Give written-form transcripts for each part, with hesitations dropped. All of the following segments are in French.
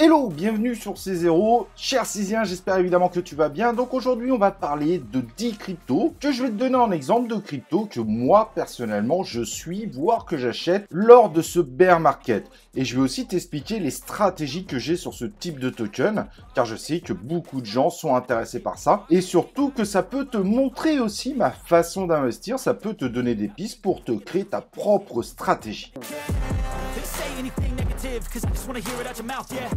Hello, bienvenue sur C0, cher Césien, j'espère évidemment que tu vas bien. Donc aujourd'hui on va parler de 10 cryptos, que je vais te donner en exemple de cryptos que moi personnellement je suis, voire que j'achète lors de ce bear market. Et je vais aussi t'expliquer les stratégies que j'ai sur ce type de token, car je sais que beaucoup de gens sont intéressés par ça. Et surtout que ça peut te montrer aussi ma façon d'investir, ça peut te donner des pistes pour te créer ta propre stratégie. Cause I just wanna hear it out your mouth, yeah.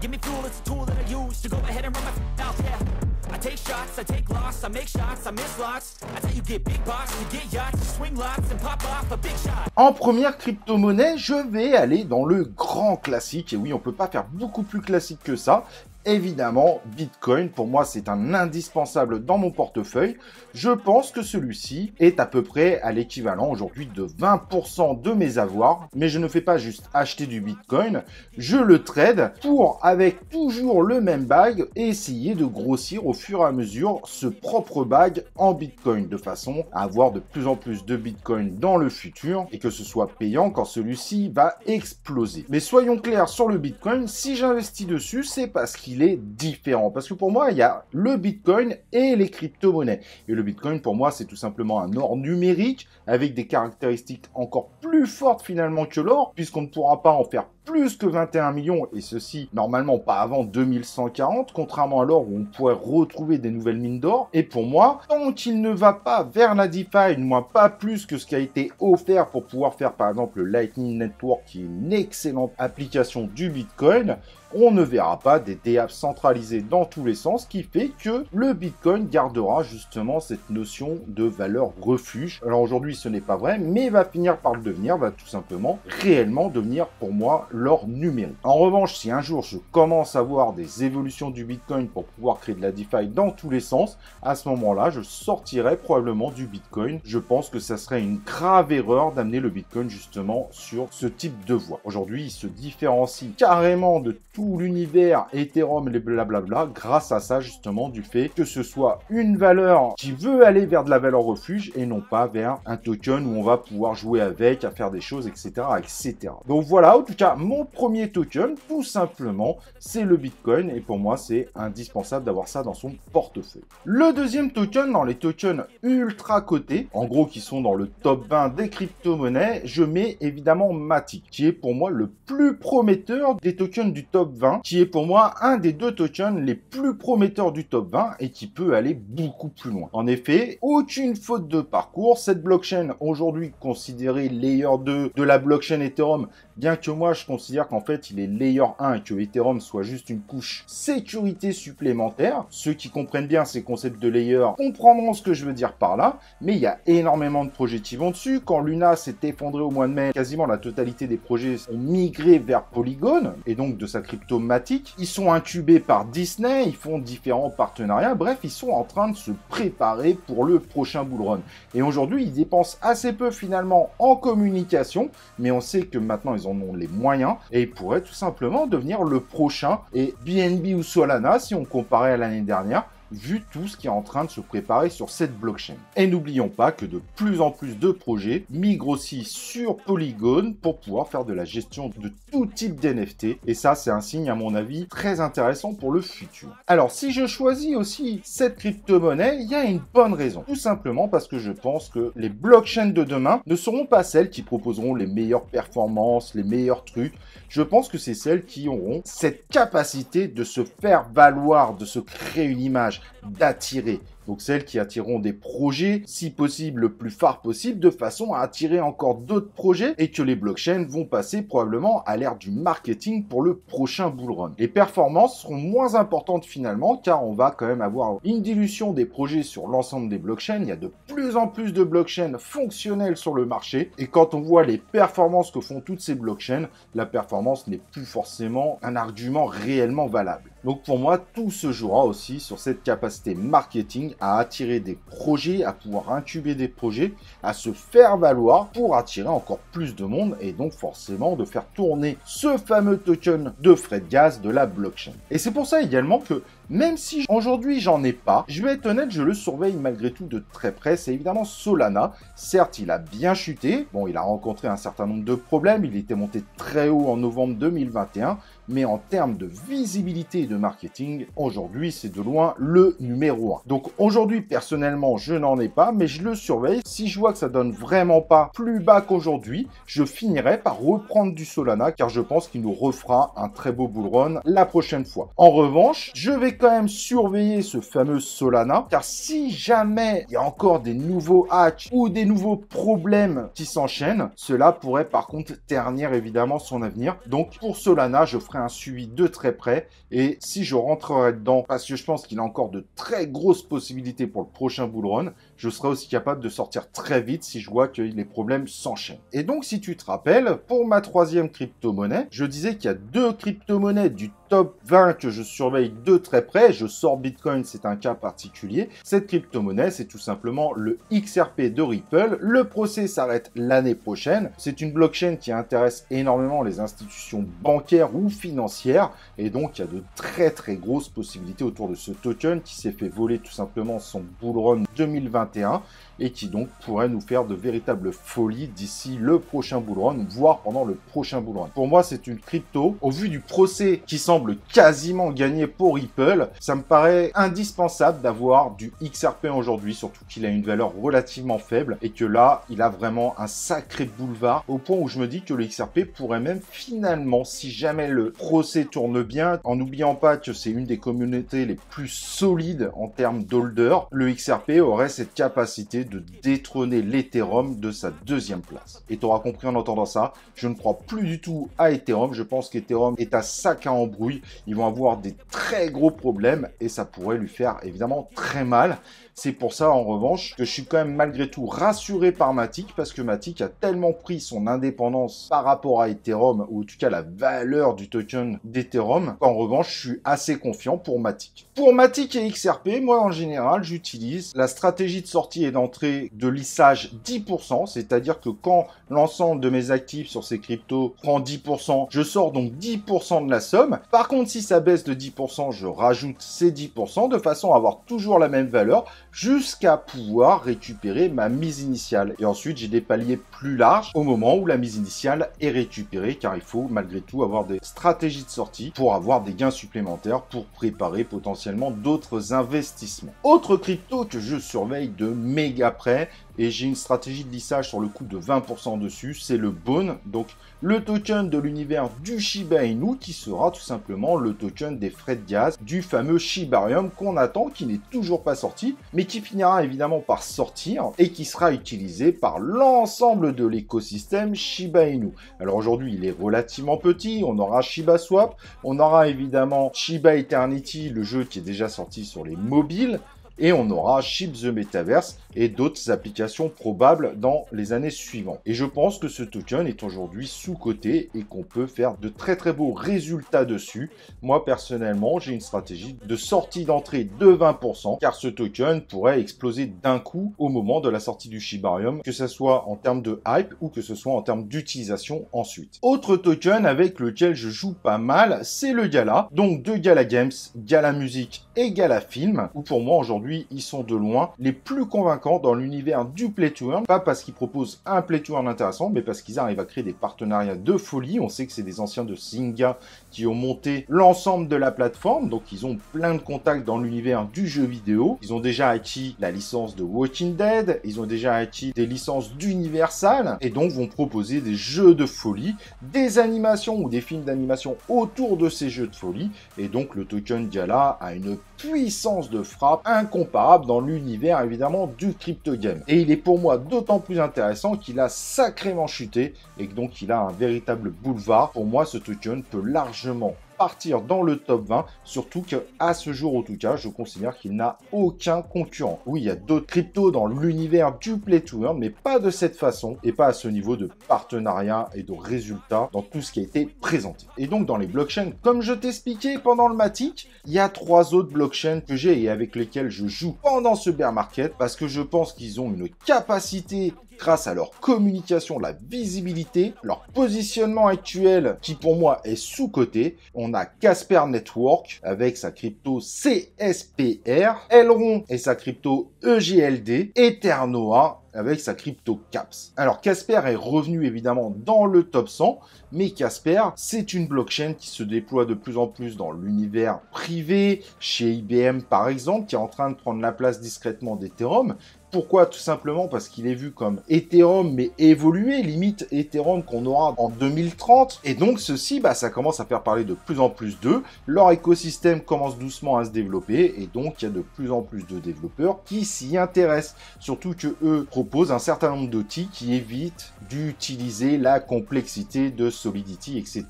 Give me fuel, it's a tool that I use to go ahead and run my mouth, yeah. I take shots, I take loss, I make shots, I miss lots. That's how you get big box, you get yachts, you swing lots and pop off a big shot. En première crypto-monnaie, je vais aller dans le grand classique. Et oui, on peut pas faire beaucoup plus classique que ça. Évidemment, Bitcoin, pour moi, c'est un indispensable dans mon portefeuille. Je pense que celui-ci est à peu près à l'équivalent aujourd'hui de 20% de mes avoirs. Mais je ne fais pas juste acheter du Bitcoin, je le trade pour, avec toujours le même bag, essayer de grossir au fur et à mesure ce propre bag en Bitcoin, de façon à avoir de plus en plus de Bitcoin dans le futur et que ce soit payant quand celui-ci va exploser. Mais soyons clairs sur le Bitcoin, si j'investis dessus, c'est parce qu'il est différent. Parce que pour moi, il y a le Bitcoin et les crypto-monnaies. Et le Bitcoin, pour moi, c'est tout simplement un or numérique avec des caractéristiques encore plus fortes finalement que l'or, puisqu'on ne pourra pas en faire plus que 21 millions, et ceci, normalement, pas avant 2140, contrairement à l'or où on pourrait retrouver des nouvelles mines d'or. Et pour moi, tant qu'il ne va pas vers la DeFi, du moins pas plus que ce qui a été offert pour pouvoir faire, par exemple, le Lightning Network, qui est une excellente application du Bitcoin, on ne verra pas des DApps centralisés dans tous les sens, qui fait que le Bitcoin gardera justement cette notion de valeur refuge. Alors aujourd'hui, ce n'est pas vrai, mais va finir par le devenir, va tout simplement réellement devenir pour moi l'or numérique. En revanche, si un jour je commence à voir des évolutions du Bitcoin pour pouvoir créer de la DeFi dans tous les sens, à ce moment-là, je sortirai probablement du Bitcoin. Je pense que ça serait une grave erreur d'amener le Bitcoin justement sur ce type de voie. Aujourd'hui, il se différencie carrément de tout l'univers Ethereum et les blablabla grâce à ça justement, du fait que ce soit une valeur qui veut aller vers de la valeur refuge et non pas vers un token où on va pouvoir jouer avec, à faire des choses, etc. etc. Donc voilà, en tout cas, mon premier token, tout simplement, c'est le Bitcoin et pour moi, c'est indispensable d'avoir ça dans son portefeuille. Le deuxième token, dans les tokens ultra cotés, en gros qui sont dans le top 20 des crypto-monnaies, je mets évidemment Matic, qui est pour moi le plus prometteur des tokens du top 20, qui est pour moi un des deux tokens les plus prometteurs du top 20 et qui peut aller beaucoup plus loin. En effet, aucune faute de parcours, cette blockchain aujourd'hui considérée layer 2 de la blockchain Ethereum, bien que moi je considère qu'en fait il est layer 1 et que Ethereum soit juste une couche sécurité supplémentaire. Ceux qui comprennent bien ces concepts de layer comprendront ce que je veux dire par là, mais il y a énormément de projets qui vont dessus. Quand Luna s'est effondré au mois de mai, quasiment la totalité des projets ont migré vers Polygon et donc de sa crypto Matic. Ils sont incubés par Disney, ils font différents partenariats, bref, ils sont en train de se préparer pour le prochain bull run. Et aujourd'hui, ils dépensent assez peu finalement en communication, mais on sait que maintenant ils en ont les moyens et ils pourraient tout simplement devenir le prochain. Et BNB ou Solana, si on comparait à l'année dernière, vu tout ce qui est en train de se préparer sur cette blockchain. Et n'oublions pas que de plus en plus de projets migrent aussi sur Polygon pour pouvoir faire de la gestion de tout type d'NFT. Et ça, c'est un signe, à mon avis, très intéressant pour le futur. Alors, si je choisis aussi cette crypto-monnaie, il y a une bonne raison. Tout simplement parce que je pense que les blockchains de demain ne seront pas celles qui proposeront les meilleures performances, les meilleurs trucs. Je pense que c'est celles qui auront cette capacité de se faire valoir, de se créer une image, d'attirer. Donc celles qui attireront des projets, si possible le plus phare possible, de façon à attirer encore d'autres projets et que les blockchains vont passer probablement à l'ère du marketing pour le prochain bull run. Les performances seront moins importantes finalement car on va quand même avoir une dilution des projets sur l'ensemble des blockchains. Il y a de plus en plus de blockchains fonctionnelles sur le marché et quand on voit les performances que font toutes ces blockchains, la performance n'est plus forcément un argument réellement valable. Donc pour moi, tout se jouera aussi sur cette capacité marketing à attirer des projets, à pouvoir incuber des projets, à se faire valoir pour attirer encore plus de monde et donc forcément de faire tourner ce fameux token de frais de gaz de la blockchain. Et c'est pour ça également que même si aujourd'hui j'en ai pas, je vais être honnête, je le surveille malgré tout de très près. C'est évidemment Solana. Certes, il a bien chuté. Bon, il a rencontré un certain nombre de problèmes. Il était monté très haut en novembre 2021. mais en termes de visibilité et de marketing, aujourd'hui, c'est de loin le numéro 1. Donc aujourd'hui, personnellement, je n'en ai pas, mais je le surveille. Si je vois que ça donne vraiment pas plus bas qu'aujourd'hui, je finirai par reprendre du Solana, car je pense qu'il nous refera un très beau bull run la prochaine fois. En revanche, je vais quand même surveiller ce fameux Solana, car si jamais il y a encore des nouveaux hacks ou des nouveaux problèmes qui s'enchaînent, cela pourrait par contre ternir évidemment son avenir. Donc pour Solana, je ferai un suivi de très près, et si je rentrerai dedans, parce que je pense qu'il a encore de très grosses possibilités pour le prochain bull run, je serai aussi capable de sortir très vite si je vois que les problèmes s'enchaînent. Et donc si tu te rappelles, pour ma troisième crypto-monnaie, je disais qu'il y a deux crypto-monnaies du top 20 que je surveille de très près. Je sors Bitcoin, c'est un cas particulier. Cette crypto-monnaie, c'est tout simplement le XRP de Ripple. Le procès s'arrête l'année prochaine. C'est une blockchain qui intéresse énormément les institutions bancaires ou financières. Et donc, il y a de très grosses possibilités autour de ce token qui s'est fait voler tout simplement son bull run 2021 et qui donc pourrait nous faire de véritables folies d'ici le prochain bull run, voire pendant le prochain bull run. Pour moi, c'est une crypto. Au vu du procès qui semble quasiment gagné pour Ripple, ça me paraît indispensable d'avoir du XRP aujourd'hui, surtout qu'il a une valeur relativement faible et que là, il a vraiment un sacré boulevard au point où je me dis que le XRP pourrait même finalement, si jamais le procès tourne bien, en n'oubliant pas que c'est une des communautés les plus solides en termes d'holder, le XRP aurait cette capacité de détrôner l'Ethereum de sa deuxième place. Et tu auras compris en entendant ça, je ne crois plus du tout à Ethereum. Je pense qu'Ethereum est à sac à embrouille. Ils vont avoir des très gros problèmes et ça pourrait lui faire évidemment très mal. C'est pour ça, en revanche, que je suis quand même malgré tout rassuré par Matic, parce que Matic a tellement pris son indépendance par rapport à Ethereum, ou en tout cas la valeur du token d'Ethereum, qu'en revanche, je suis assez confiant pour Matic. Pour Matic et XRP, moi, en général, j'utilise la stratégie de sortie et d'entrée de lissage 10%, c'est-à-dire que quand l'ensemble de mes actifs sur ces cryptos prend 10%, je sors donc 10% de la somme. Par contre, si ça baisse de 10%, je rajoute ces 10% de façon à avoir toujours la même valeur, jusqu'à pouvoir récupérer ma mise initiale. Et ensuite, j'ai des paliers plus larges au moment où la mise initiale est récupérée, car il faut malgré tout avoir des stratégies de sortie pour avoir des gains supplémentaires pour préparer potentiellement d'autres investissements. Autre crypto que je surveille de méga près, et j'ai une stratégie de lissage sur le coup de 20% dessus, c'est le Bone, donc le token de l'univers du Shiba Inu, qui sera tout simplement le token des frais de gaz du fameux Shibarium qu'on attend, qui n'est toujours pas sorti, mais qui finira évidemment par sortir et qui sera utilisé par l'ensemble de l'écosystème Shiba Inu. Alors aujourd'hui, il est relativement petit, on aura Shiba Swap, on aura évidemment Shiba Eternity, le jeu qui est déjà sorti sur les mobiles, et on aura Ship the Metaverse et d'autres applications probables dans les années suivantes. Et je pense que ce token est aujourd'hui sous-coté et qu'on peut faire de très beaux résultats dessus. Moi, personnellement, j'ai une stratégie de sortie d'entrée de 20%, car ce token pourrait exploser d'un coup au moment de la sortie du Shibarium, que ce soit en termes de hype ou que ce soit en termes d'utilisation ensuite. Autre token avec lequel je joue pas mal, c'est le Gala. Donc de Gala Games, Gala Music et Gala Film, où pour moi aujourd'hui, ils sont de loin les plus convaincants dans l'univers du Play to Earn, pas parce qu'ils proposent un Play to Earn intéressant, mais parce qu'ils arrivent à créer des partenariats de folie. On sait que c'est des anciens de Zynga qui ont monté l'ensemble de la plateforme, donc ils ont plein de contacts dans l'univers du jeu vidéo. Ils ont déjà acquis la licence de Walking Dead, ils ont déjà acquis des licences d'Universal, et donc vont proposer des jeux de folie, des animations ou des films d'animation autour de ces jeux de folie, et donc le token Gala a une puissance de frappe incomparable dans l'univers évidemment du crypto game. Et il est pour moi d'autant plus intéressant qu'il a sacrément chuté et que donc il a un véritable boulevard. Pour moi, ce token peut largement partir dans le top 20, surtout qu'à ce jour, en tout cas, je considère qu'il n'a aucun concurrent. Oui, il y a d'autres cryptos dans l'univers du Play to Earn, mais pas de cette façon et pas à ce niveau de partenariat et de résultats dans tout ce qui a été présenté. Et donc, dans les blockchains, comme je t'expliquais pendant le Matic, il y a 3 autres blockchains que j'ai et avec lesquels je joue pendant ce bear market parce que je pense qu'ils ont une capacité grâce à leur communication, la visibilité, leur positionnement actuel qui pour moi est sous-coté. On a Casper Network avec sa crypto CSPR, Elrond et sa crypto EGLD, et Ternoa avec sa crypto CAPS. Alors Casper est revenu évidemment dans le top 100, mais Casper, c'est une blockchain qui se déploie de plus en plus dans l'univers privé, chez IBM par exemple, qui est en train de prendre la place discrètement d'Ethereum. Pourquoi? Tout simplement parce qu'il est vu comme Ethereum, mais évolué, limite Ethereum qu'on aura en 2030. Et donc ceci, ça commence à faire parler de plus en plus d'eux. Leur écosystème commence doucement à se développer, et donc il y a de plus en plus de développeurs qui s'y intéressent. Surtout que eux proposent un certain nombre d'outils qui évitent d'utiliser la complexité de Solidity, etc.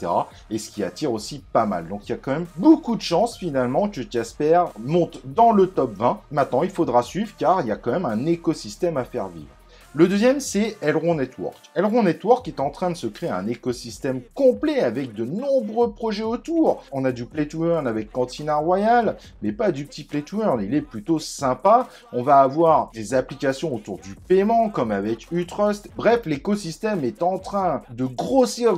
Et ce qui attire aussi pas mal. Donc il y a quand même beaucoup de chances finalement que Casper monte dans le top 20. Maintenant, il faudra suivre car il y a quand même un écosystème à faire vivre. Le deuxième, c'est Elrond Network. Elrond Network est en train de se créer un écosystème complet avec de nombreux projets autour. On a du Play to Earn avec Cantina Royale, mais pas du petit Play to Earn, il est plutôt sympa. On va avoir des applications autour du paiement, comme avec Utrust. Bref, l'écosystème est en train de grossir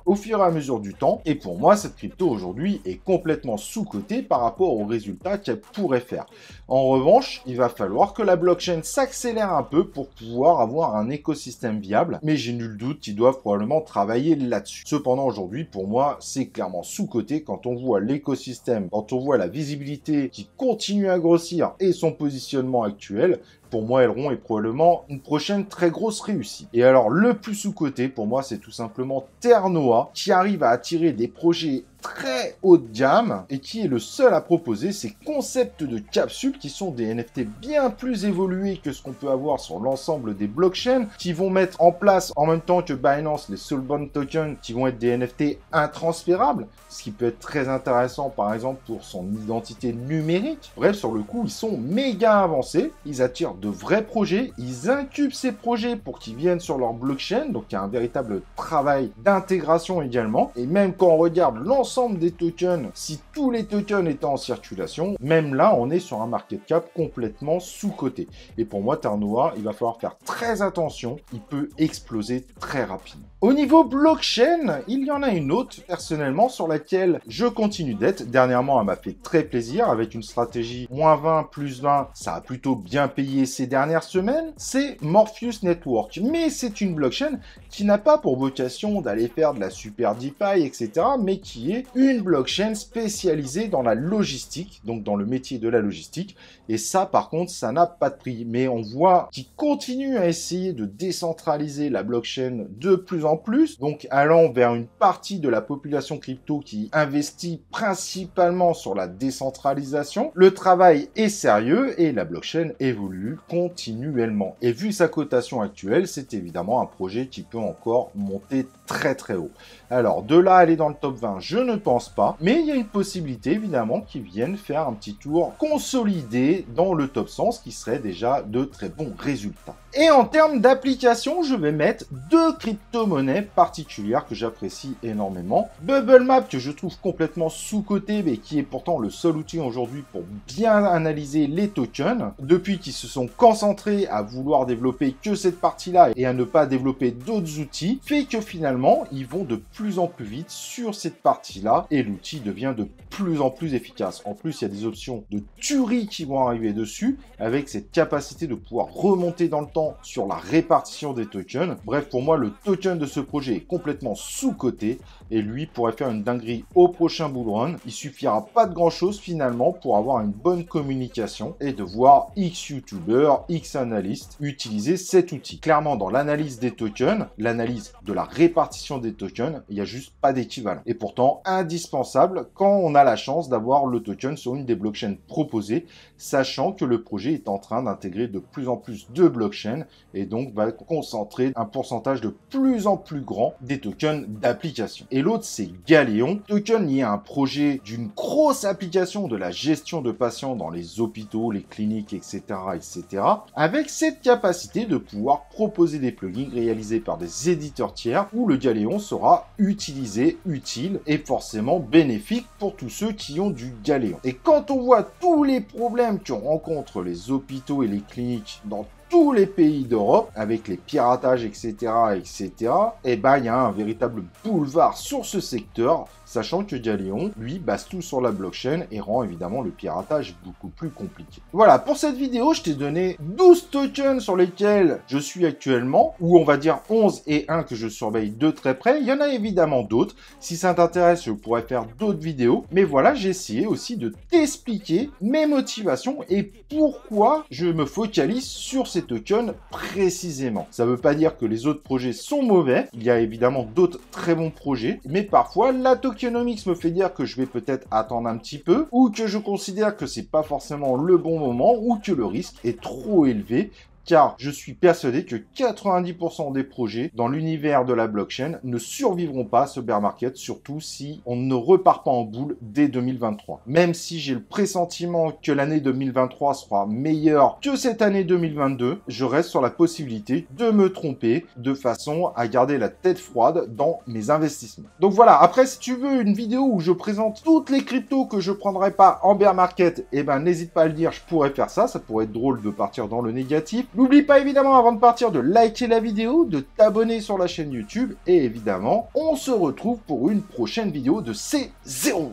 au fur et à mesure du temps. Et pour moi, cette crypto aujourd'hui est complètement sous-cotée par rapport aux résultats qu'elle pourrait faire. En revanche, il va falloir que la blockchain s'accélère un peu pour pouvoir avoir un écosystème viable, mais j'ai nul doute qu'ils doivent probablement travailler là-dessus. Cependant, aujourd'hui, pour moi, c'est clairement sous-coté quand on voit l'écosystème, quand on voit la visibilité qui continue à grossir et son positionnement actuel. Pour moi, Elrond est probablement une prochaine très grosse réussite. Et alors, le plus sous-coté, pour moi, c'est tout simplement Ternoa, qui arrive à attirer des projets très haut de gamme et qui est le seul à proposer ces concepts de capsules qui sont des NFT bien plus évolués que ce qu'on peut avoir sur l'ensemble des blockchains, qui vont mettre en place en même temps que Binance les Soulbound tokens qui vont être des NFT intransférables, ce qui peut être très intéressant par exemple pour son identité numérique. Bref, sur le coup, ils sont méga avancés, ils attirent de vrais projets, ils incubent ces projets pour qu'ils viennent sur leur blockchain, donc il y a un véritable travail d'intégration également, et même quand on regarde l'ensemble des tokens, si tous les tokens étaient en circulation, même là, on est sur un market cap complètement sous-coté. Et pour moi, Ternoa, il va falloir faire très attention, il peut exploser très rapidement. Au niveau blockchain, il y en a une autre, personnellement, sur laquelle je continue d'être. Dernièrement, elle m'a fait très plaisir, avec une stratégie -20, +20, ça a plutôt bien payé ces dernières semaines, c'est Morpheus Network. Mais c'est une blockchain qui n'a pas pour vocation d'aller faire de la super DeFi, etc., mais qui est une blockchain spécialisée dans la logistique, donc dans le métier de la logistique. Et ça, par contre, ça n'a pas de prix. Mais on voit qu'ils continuent à essayer de décentraliser la blockchain de plus en plus, donc allant vers une partie de la population crypto qui investit principalement sur la décentralisation. Le travail est sérieux et la blockchain évolue continuellement. Et vu sa cotation actuelle, c'est évidemment un projet qui peut encore monter très très haut. Alors, de là à aller dans le top 20, je ne pense pas, mais il y a une possibilité évidemment qu'ils viennent faire un petit tour consolidé dans le top 100, ce qui serait déjà de très bons résultats. Et en termes d'application, je vais mettre deux crypto-monnaies particulières que j'apprécie énormément. Bubblmap, que je trouve complètement sous-coté, mais qui est pourtant le seul outil aujourd'hui pour bien analyser les tokens. Depuis qu'ils se sont concentrés à vouloir développer que cette partie-là et à ne pas développer d'autres outils, fait que finalement, ils vont de plus en plus vite sur cette partie-là et l'outil devient de plus en plus efficace. En plus, il y a des options de tuerie qui vont arriver dessus avec cette capacité de pouvoir remonter dans le temps sur la répartition des tokens. Bref, pour moi, le token de ce projet est complètement sous-coté et lui pourrait faire une dinguerie au prochain bull run. Il suffira pas de grand-chose finalement pour avoir une bonne communication et de voir X youtubeurs, X analystes utiliser cet outil. Clairement, dans l'analyse des tokens, l'analyse de la répartition des tokens, il n'y a juste pas d'équivalent. Et pourtant, indispensable quand on a la chance d'avoir le token sur une des blockchains proposées, sachant que le projet est en train d'intégrer de plus en plus de blockchains et donc va concentrer un pourcentage de plus en plus grand des tokens d'application. Et l'autre, c'est Galéon, token lié à un projet d'une grosse application de la gestion de patients dans les hôpitaux, les cliniques, etc., etc., avec cette capacité de pouvoir proposer des plugins réalisés par des éditeurs tiers où le Galéon sera utilisé, utile et forcément bénéfique pour tous ceux qui ont du Galéon. Et quand on voit tous les problèmes que rencontrent les hôpitaux et les cliniques dans tous les pays d'Europe, avec les piratages, etc., etc., eh ben, il y a un véritable boulevard sur ce secteur, sachant que Galion, lui, base tout sur la blockchain et rend évidemment le piratage beaucoup plus compliqué. Voilà, pour cette vidéo, je t'ai donné 12 tokens sur lesquels je suis actuellement, ou on va dire 11 et 1 que je surveille de très près. Il y en a évidemment d'autres. Si ça t'intéresse, je pourrais faire d'autres vidéos. Mais voilà, j'ai essayé aussi de t'expliquer mes motivations et pourquoi je me focalise sur ces tokens précisément. Ça ne veut pas dire que les autres projets sont mauvais. Il y a évidemment d'autres très bons projets, mais parfois la tokenomics me fait dire que je vais peut-être attendre un petit peu, ou que je considère que c'est pas forcément le bon moment, ou que le risque est trop élevé, car je suis persuadé que 90% des projets dans l'univers de la blockchain ne survivront pas à ce bear market, surtout si on ne repart pas en boule dès 2023. Même si j'ai le pressentiment que l'année 2023 sera meilleure que cette année 2022, je reste sur la possibilité de me tromper de façon à garder la tête froide dans mes investissements. Donc voilà, après si tu veux une vidéo où je présente toutes les cryptos que je prendrai pas en bear market, eh ben n'hésite pas à le dire, je pourrais faire ça, ça pourrait être drôle de partir dans le négatif. N'oublie pas évidemment avant de partir de liker la vidéo, de t'abonner sur la chaîne YouTube et évidemment, on se retrouve pour une prochaine vidéo de C0.